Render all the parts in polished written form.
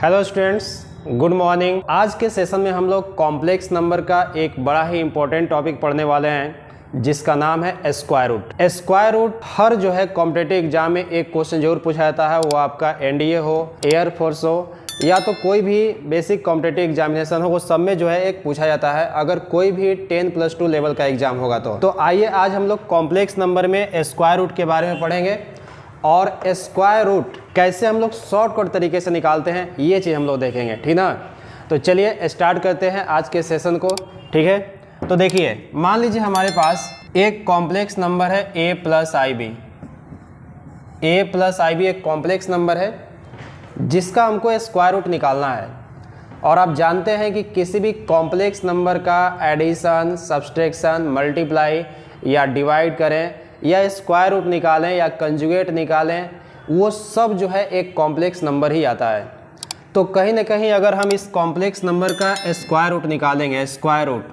Hello students, good morning. आज के session में हम लोग कॉम्प्लेक्स नंबर का एक बड़ा ही इंपॉर्टेंट टॉपिक पढ़ने वाले हैं जिसका नाम है स्क्वायर रूट। स्क्वायर रूट हर जो है कॉम्पिटिटिव एग्जाम में एक क्वेश्चन जरूर पूछा जाता है, वो आपका एनडीए हो, एयरफोर्स हो या तो कोई भी बेसिक कॉम्पिटिटिव एग्जामिनेशन हो, वो सब में जो है एक पूछा जाता है अगर कोई भी 10+2 लेवल का एग्जाम होगा तो आइए आज हम लोग कॉम्प्लेक्स नंबर में स्क्वायर रूट के बारे में पढ़ेंगे और स्क्वायर रूट कैसे हम लोग शॉर्टकट तरीके से निकालते हैं ये चीज़ हम लोग देखेंगे, ठीक ना। तो चलिए स्टार्ट करते हैं आज के सेशन को, ठीक है। तो देखिए, मान लीजिए हमारे पास एक कॉम्प्लेक्स नंबर है a प्लस आई बी एक कॉम्प्लेक्स नंबर है जिसका हमको स्क्वायर रूट निकालना है। और आप जानते हैं कि किसी भी कॉम्प्लेक्स नंबर का एडिशन, सब्सट्रैक्शन, मल्टीप्लाई या डिवाइड करें या स्क्वायर रूट निकालें या कंजुगेट निकालें, वो सब जो है एक कॉम्प्लेक्स नंबर ही आता है। तो कहीं ना कहीं अगर हम इस कॉम्प्लेक्स नंबर का स्क्वायर रूट निकालेंगे, स्क्वायर रूट,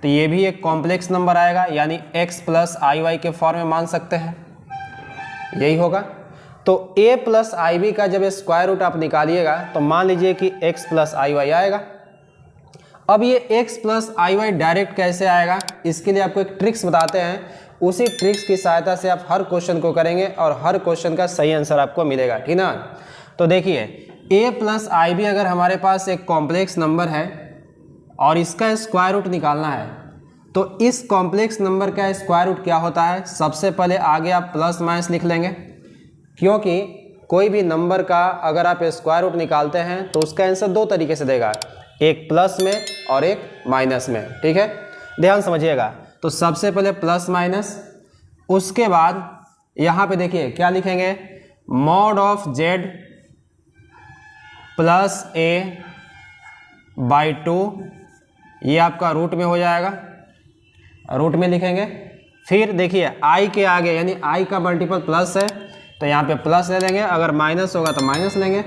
तो ये भी एक कॉम्प्लेक्स नंबर आएगा, यानी x प्लस आई वाई के फॉर्म में मान सकते हैं, यही होगा। तो a प्लस आई बी का जब स्क्वायर रूट आप निकालिएगा तो मान लीजिए कि x प्लस आई वाई आएगा। अब ये x प्लस आई वाई डायरेक्ट कैसे आएगा, इसके लिए आपको एक ट्रिक्स बताते हैं। उसी ट्रिक्स की सहायता से आप हर क्वेश्चन को करेंगे और हर क्वेश्चन का सही आंसर आपको मिलेगा, ठीक ना। तो देखिए, a प्लस आई बी अगर हमारे पास एक कॉम्प्लेक्स नंबर है और इसका स्क्वायर रूट निकालना है, तो इस कॉम्प्लेक्स नंबर का स्क्वायर रूट क्या होता है, सबसे पहले आगे आप प्लस माइनस लिख लेंगे, क्योंकि कोई भी नंबर का अगर आप स्क्वायर रूट निकालते हैं तो उसका आंसर दो तरीके से देगा, एक प्लस में और एक माइनस में, ठीक है। ध्यान समझिएगा। तो सबसे पहले प्लस माइनस, उसके बाद यहाँ पे देखिए क्या लिखेंगे, mod of Z plus A by 2, ये आपका रूट में हो जाएगा, रूट में लिखेंगे। फिर देखिए आई के आगे यानी आई का मल्टीपल प्लस है तो यहाँ पे प्लस ले लेंगे, अगर माइनस होगा तो माइनस लेंगे।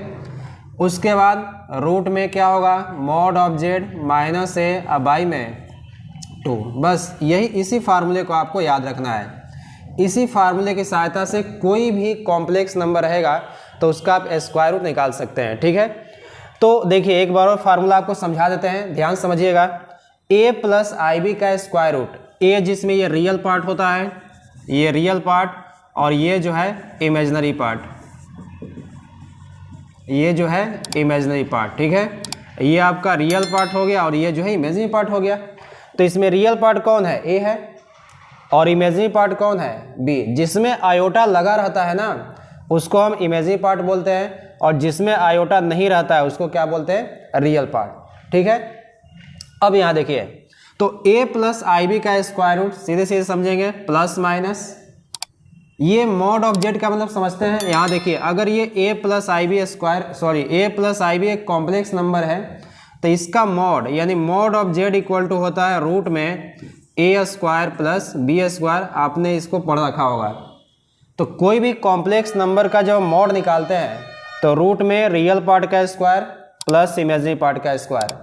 उसके बाद रूट में क्या होगा, mod of Z minus A by में 2। बस यही, इसी फार्मूले को आपको याद रखना है। इसी फार्मूले की सहायता से कोई भी कॉम्प्लेक्स नंबर रहेगा तो उसका आप स्क्वायर रूट निकाल सकते हैं, ठीक है। तो देखिए एक बार और फार्मूला आपको समझा देते हैं, ध्यान समझिएगा। a प्लस आई बी का स्क्वायर रूट, a जिसमें ये रियल पार्ट होता है, ये रियल पार्ट, और ये जो है इमेजिनरी पार्ट, ये जो है इमेजिनरी पार्ट, ठीक है। ये आपका रियल पार्ट हो गया और ये जो है इमेजिनरी पार्ट हो गया। तो इसमें रियल पार्ट कौन है, a है, और इमेजिनरी पार्ट कौन है, b। जिसमें आयोटा लगा रहता है ना उसको हम इमेजिनरी पार्ट बोलते हैं, और जिसमें आयोटा नहीं रहता है उसको क्या बोलते हैं, रियल पार्ट, ठीक है। अब यहाँ देखिए, तो a प्लस आई बी का स्क्वायर रूट सीधे सीधे समझेंगे, प्लस माइनस, ये मॉड ऑफ जेड का मतलब समझते हैं। यहाँ देखिए, अगर ये a plus i b a plus i b एक कॉम्प्लेक्स नंबर है तो इसका मॉड यानी mod of z equal to होता है रूट में a square plus b square, आपने इसको पढ़ रखा होगा। तो कोई भी कॉम्प्लेक्स नंबर का जब मॉड निकालते हैं तो रूट में रियल पार्ट का स्क्वायर प्लस इमेजिनरी पार्ट का स्क्वायर।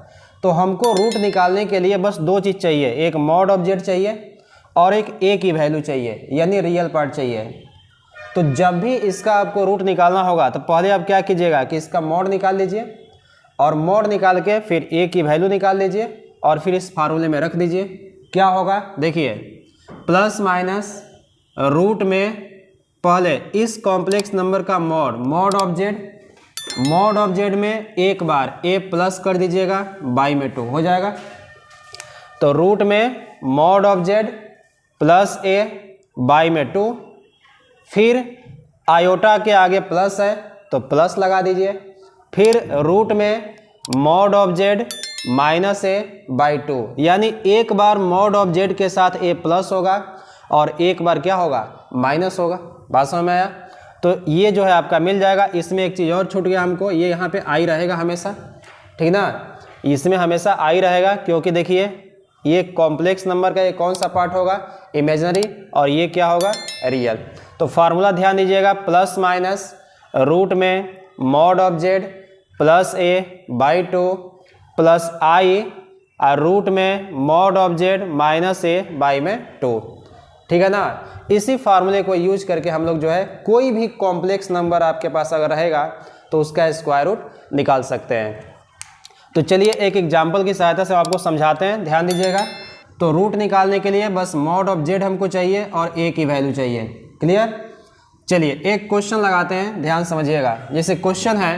तो हमको रूट निकालने के लिए बस दो चीज़ चाहिए, एक मॉड ऑफ जेड चाहिए और एक a की वैल्यू चाहिए, यानी रियल पार्ट चाहिए। तो जब भी इसका आपको रूट निकालना होगा तो पहले आप क्या कीजिएगा कि इसका मॉड निकाल लीजिए, और मॉड निकाल के फिर a की वैल्यू निकाल लीजिए और फिर इस फार्मूले में रख दीजिए। क्या होगा, देखिए प्लस माइनस रूट में पहले इस कॉम्प्लेक्स नंबर का मॉड ऑफ जेड में एक बार a प्लस कर दीजिएगा, बाई में 2 हो जाएगा। तो रूट में mod of Z plus a by में 2, फिर आयोटा के आगे प्लस है तो प्लस लगा दीजिए, फिर रूट में mod of Z minus a by 2, यानी एक बार मॉड ऑफ जेड के साथ a प्लस होगा और एक बार क्या होगा, माइनस होगा। बात समझ में आया। तो ये जो है आपका मिल जाएगा। इसमें एक चीज़ और छूट गया हमको, ये यहाँ पे आई रहेगा हमेशा, ठीक ना, इसमें हमेशा आई रहेगा, क्योंकि देखिए ये कॉम्प्लेक्स नंबर का ये कौन सा पार्ट होगा, इमेजिनरी, और ये क्या होगा, रियल। तो फार्मूला ध्यान दीजिएगा, प्लस माइनस रूट में mod of Z plus a by 2 plus I, और रूट में mod of Z minus a by में 2, ठीक है ना। इसी फार्मूले को यूज करके हम लोग जो है कोई भी कॉम्प्लेक्स नंबर आपके पास अगर रहेगा तो उसका स्क्वायर रूट निकाल सकते हैं। तो चलिए एक एग्जाम्पल की सहायता से आपको समझाते हैं, ध्यान दीजिएगा। तो रूट निकालने के लिए बस मॉड ऑफ जेड हमको चाहिए और ए की वैल्यू चाहिए। क्लियर? चलिए एक क्वेश्चन लगाते हैं, ध्यान समझिएगा। जैसे क्वेश्चन है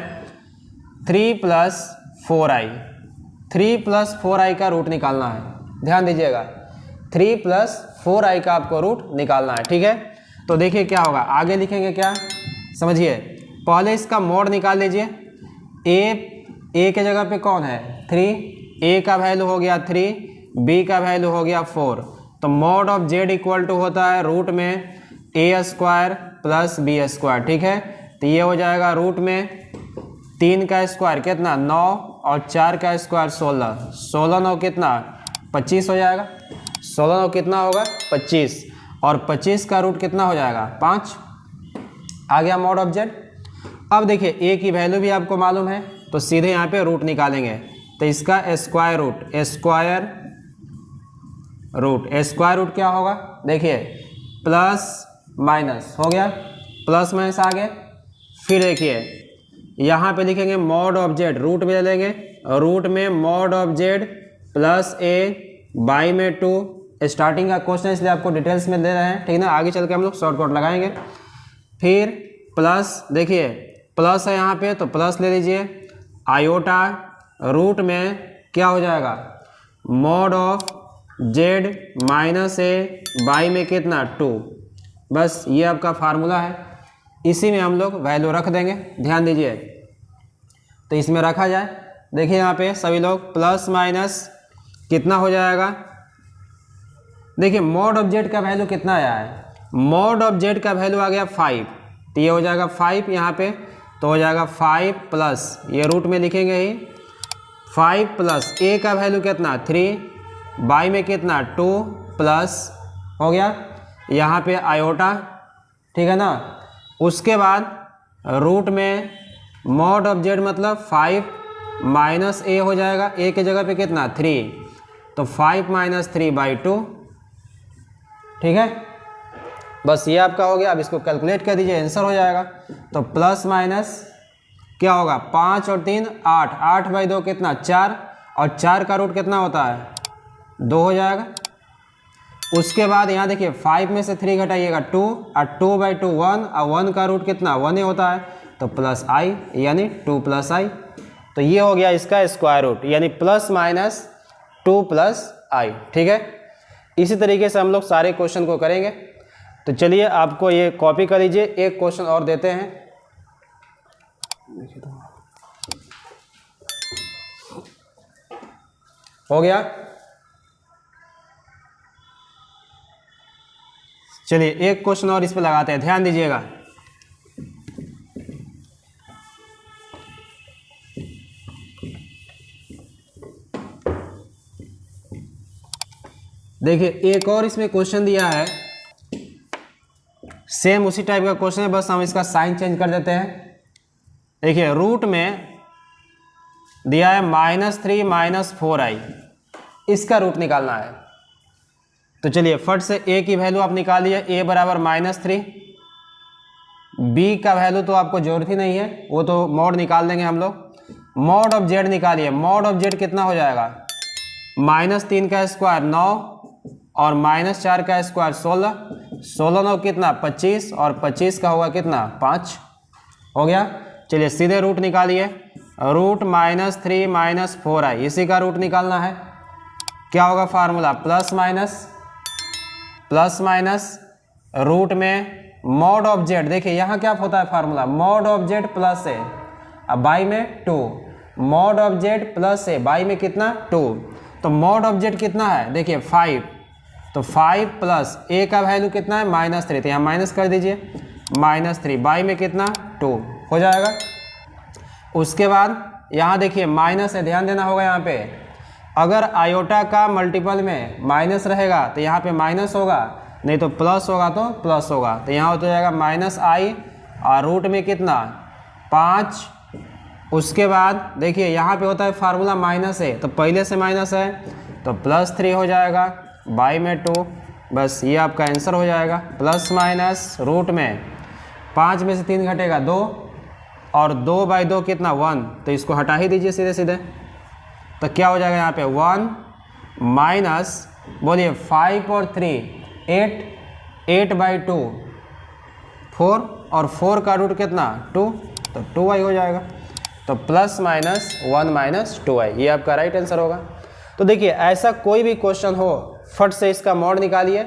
3 + 4i, 3 + 4i का रूट निकालना है। ध्यान दीजिएगा, 3 + 4i का आपको रूट निकालना है। ठीक है, तो देखिए क्या होगा, आगे लिखेंगे क्या, समझिए। पहले इसका मॉड निकाल लीजिए। ए के जगह पे कौन है 3, ए का वैल्यू हो गया 3, बी का वैल्यू हो गया 4। तो mod of z equal to होता है रूट में a² + b²। ठीक है, तो ये हो जाएगा रूट में 3 का स्क्वायर कितना 9 और 4 का स्क्वायर 16, 16 9 कितना 25 हो जाएगा। 16 9 कितना होगा 25, और 25 का रूट कितना हो जाएगा 5। आ गया मॉड ऑफ जेड। अब देखिए ए की वैल्यू भी आपको मालूम है, तो सीधे यहाँ पे रूट निकालेंगे। तो इसका स्क्वायर रूट क्या होगा, देखिए प्लस माइनस हो गया, प्लस माइनस आ गए। फिर देखिए यहाँ पे लिखेंगे मॉड ऑफ जेड, रूट में ले लेंगे, रूट में mod of Z plus A by में 2। स्टार्टिंग का क्वेश्चन इसलिए आपको डिटेल्स में दे रहे हैं, ठीक ना, आगे चल के हम लोग शॉर्टकट लगाएंगे। फिर प्लस, देखिए प्लस है यहाँ पे तो प्लस ले लीजिए, आयोटा रूट में क्या हो जाएगा mod of Z minus A by में कितना 2। बस ये आपका फार्मूला है, इसी में हम लोग वैल्यू रख देंगे। ध्यान दीजिए, तो इसमें रखा जाए। देखिए यहाँ पे सभी लोग प्लस माइनस कितना हो जाएगा, देखिए मॉड ऑफ जेड का वैल्यू कितना आया है, मॉड ऑफ जेड का वैल्यू आ गया 5, तो ये हो जाएगा 5 यहाँ पे, तो हो जाएगा 5 प्लस, ये रूट में लिखेंगे ही 5 प्लस ए का वैल्यू कितना 3, बाई में कितना 2 प्लस हो गया यहाँ पे आयोटा, ठीक है ना। उसके बाद रूट में मॉड ऑफ जेड मतलब 5 माइनस ए हो जाएगा, ए के जगह पे कितना 3, तो 5 - 3/2। ठीक है, बस ये आपका हो गया। अब इसको कैलकुलेट कर दीजिए, आंसर हो जाएगा। तो प्लस माइनस क्या होगा 5 और 3 8, 8/2 कितना 4, और 4 का रूट कितना होता है 2 हो जाएगा। उसके बाद यहाँ देखिए 5 में से 3 घटाइएगा 2, और 2/2 1, और 1 का रूट कितना 1 ही होता है, तो प्लस i यानी 2 + i। तो ये हो गया इसका स्क्वायर रूट, यानी प्लस माइनस 2 + i। ठीक है, इसी तरीके से हम लोग सारे क्वेश्चन को करेंगे। तो चलिए आपको ये कॉपी कर लीजिए, एक क्वेश्चन और देते हैं। हो गया, चलिए एक क्वेश्चन और इस पे लगाते हैं, ध्यान दीजिएगा। देखिए एक और इसमें क्वेश्चन दिया है, सेम उसी टाइप का क्वेश्चन है, बस हम इसका साइन चेंज कर देते हैं। देखिए रूट में दिया है -3 - 4i, इसका रूट निकालना है। तो चलिए फट से a की वैल्यू आप निकालिए, a बराबर -3, b का वैल्यू तो आपको जरूरत ही नहीं है, वो तो मॉड निकाल देंगे हम लोग। मॉड ऑफ जेड निकालिए, मॉड ऑफ जेड कितना हो जाएगा -3 का स्क्वायर 9, और -4 का स्क्वायर 16, 16 9 कितना 25, और 25 का होगा कितना 5 हो गया। चलिए सीधे रूट निकालिए, रूट -3 - 4i, इसी का रूट निकालना है। क्या होगा फार्मूला प्लस माइनस रूट में मॉड ऑफ जेड, देखिए यहाँ क्या होता है formula mod of Z plus A, अब बाई में 2, mod of Z plus A by में कितना 2, तो मॉड ऑफ जेड कितना है देखिए 5, तो 5 प्लस ए का वैल्यू कितना है -3, तो यहाँ माइनस कर दीजिए, -3 बाई में कितना 2 हो जाएगा। उसके बाद यहाँ देखिए माइनस है, ध्यान देना होगा यहाँ पे, अगर आयोटा का मल्टीपल में माइनस रहेगा तो यहाँ पे माइनस होगा, नहीं तो प्लस होगा तो प्लस होगा, तो यहाँ हो जाएगा -i, और रूट में कितना 5। उसके बाद देखिए यहाँ पे होता है फार्मूला माइनस है, तो पहले से माइनस है तो +3 हो जाएगा बाई में 2, बस ये आपका आंसर हो जाएगा। प्लस माइनस रूट में 5 में से 3 घटेगा 2, और 2/2 कितना 1, तो इसको हटा ही दीजिए सीधे सीधे। तो क्या हो जाएगा यहाँ पे 1 माइनस बोलिए 5 और 3 8, 8/2 4 और 4 का रूट कितना 2, तो 2y हो जाएगा। तो प्लस माइनस 1 माइनस 2y, ये आपका राइट आंसर होगा। तो देखिए ऐसा कोई भी क्वेश्चन हो फट से इसका मॉड निकालिए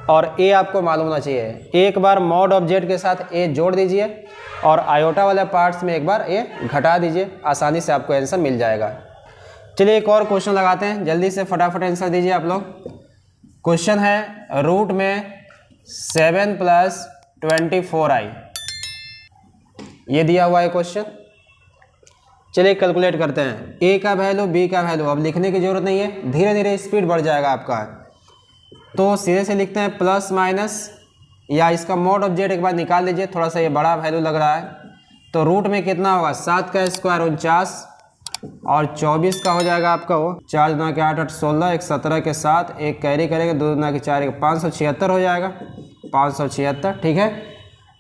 और a आपको मालूम होना चाहिए। एक बार मॉड ऑफ z के साथ a जोड़ दीजिए और आयोटा वाले पार्ट्स में एक बार a घटा दीजिए, आसानी से आपको आंसर मिल जाएगा। चलिए एक और क्वेश्चन लगाते हैं, जल्दी से फटाफट आंसर दीजिए आप लोग। क्वेश्चन है रूट में 7 + 24i, ये दिया हुआ है क्वेश्चन। चलिए कैलकुलेट करते हैं। a का वैल्यू b का वैल्यू अब लिखने की जरूरत नहीं है, धीरे धीरे स्पीड बढ़ जाएगा आपका। तो सीधे से लिखते हैं प्लस माइनस, या इसका मॉड ऑफ z एक बार निकाल लीजिए, थोड़ा सा ये बड़ा वैल्यू लग रहा है। तो रूट में कितना होगा 7 का स्क्वायर 49 और 24 का हो जाएगा आपका वो 4 दूना के 8 8 16, एक 17 के 7, एक कैरी करेंगे 2 दूना के 4 576 हो जाएगा 576, ठीक है।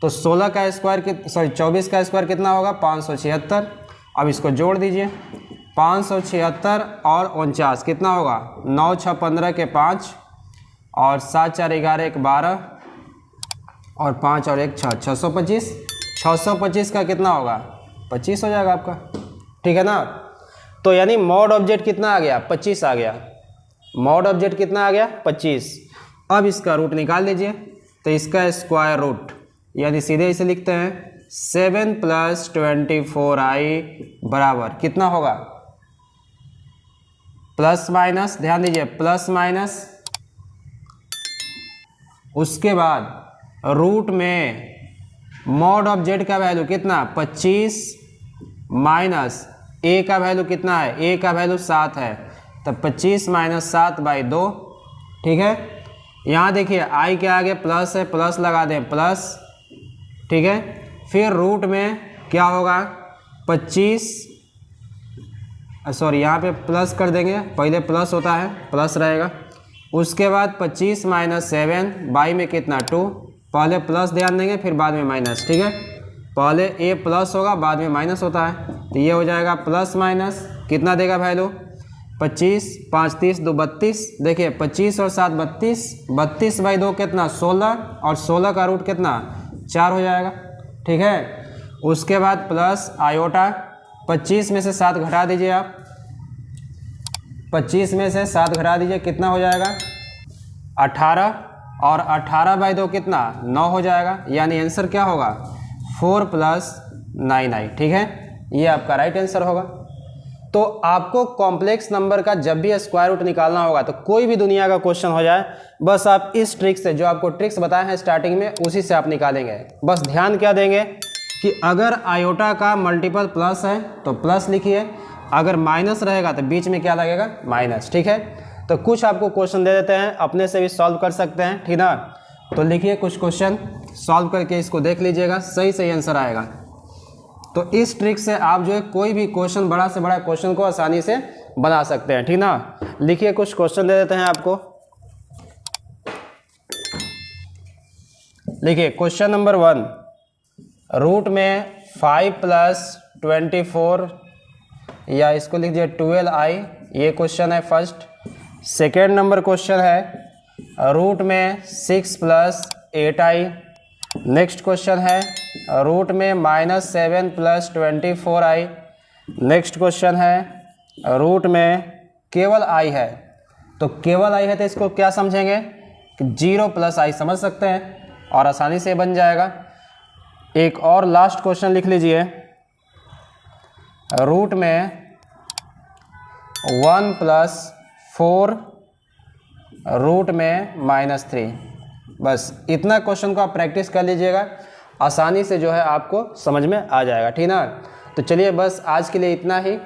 तो 16 का स्क्वायर 24 का स्क्वायर कितना होगा 576। अब इसको जोड़ दीजिए 576 और 49 कितना होगा 9 6 15 के 5 और 7 4 11 1 12 और 5 और 1 6, 625। 625 का कितना होगा 25 हो जाएगा आपका, ठीक है ना। तो यानी मॉड ऑफ z कितना आ गया 25 आ गया, मॉड ऑफ z कितना आ गया 25। अब इसका रूट निकाल लीजिए, तो इसका स्क्वायर रूट यानी सीधे इसे लिखते हैं 7 + 24i बराबर कितना होगा प्लस माइनस, ध्यान दीजिए प्लस माइनस, उसके बाद रूट में मॉड ऑफ z का वैल्यू कितना 25 माइनस a का वैल्यू कितना है, a का वैल्यू 7 है, तब 25 - 7/2, ठीक है। यहाँ देखिए i के आगे प्लस है, प्लस लगा दें प्लस, ठीक है। फिर रूट में क्या होगा 25, सॉरी यहाँ पे प्लस कर देंगे, पहले प्लस होता है प्लस रहेगा, उसके बाद 25 - 7 बाई में कितना 2, पहले प्लस ध्यान देंगे फिर बाद में माइनस, ठीक है। पहले a प्लस होगा बाद में माइनस होता है, तो ये हो जाएगा प्लस माइनस कितना देगा वैल्यू 25, 5 30 2 32, देखिए 25 और 7 32, 32/2 कितना 16 और 16 का रूट कितना 4 हो जाएगा, ठीक है। उसके बाद प्लस आयोटा 25 में से 7 घटा दीजिए आप, 25 में से 7 घटा दीजिए कितना हो जाएगा 18 और 18/2 कितना 9 हो जाएगा, यानी आंसर क्या होगा 4 + 9i, ठीक है। ये आपका राइट आंसर होगा। तो आपको कॉम्प्लेक्स नंबर का जब भी स्क्वायर रूट निकालना होगा तो कोई भी दुनिया का क्वेश्चन हो जाए, बस आप इस ट्रिक से, जो आपको ट्रिक्स बताए हैं स्टार्टिंग में, उसी से आप निकालेंगे। बस ध्यान क्या देंगे कि अगर आयोटा का मल्टीपल प्लस है तो प्लस लिखिए, अगर माइनस रहेगा तो बीच में क्या लगेगा माइनस, ठीक है। तो कुछ आपको क्वेश्चन दे देते हैं, अपने से भी सॉल्व कर सकते हैं, ठीक ना। तो लिखिए कुछ क्वेश्चन, सॉल्व करके इसको देख लीजिएगा, सही सही आंसर आएगा। तो इस ट्रिक से आप जो है कोई भी क्वेश्चन, बड़ा से बड़ा क्वेश्चन को आसानी से बना सकते हैं, ठीक ना। लिखिए कुछ क्वेश्चन दे देते हैं आपको। लिखिए क्वेश्चन नंबर 1, रूट में 5 + 24 या इसको लिख दिए 12i, ये क्वेश्चन है फर्स्ट। सेकेंड नंबर क्वेश्चन है रूट में 6 + 8i। नेक्स्ट क्वेश्चन है रूट में -7 + 24i। नेक्स्ट क्वेश्चन है रूट में केवल i है, तो केवल i है तो इसको क्या समझेंगे कि 0 + i समझ सकते हैं और आसानी से बन जाएगा। एक और लास्ट क्वेश्चन लिख लीजिए, रूट में 1 + 4 रूट में -3। बस इतना क्वेश्चन को आप प्रैक्टिस कर लीजिएगा, आसानी से जो है आपको समझ में आ जाएगा, ठीक ना। तो चलिए बस आज के लिए इतना ही।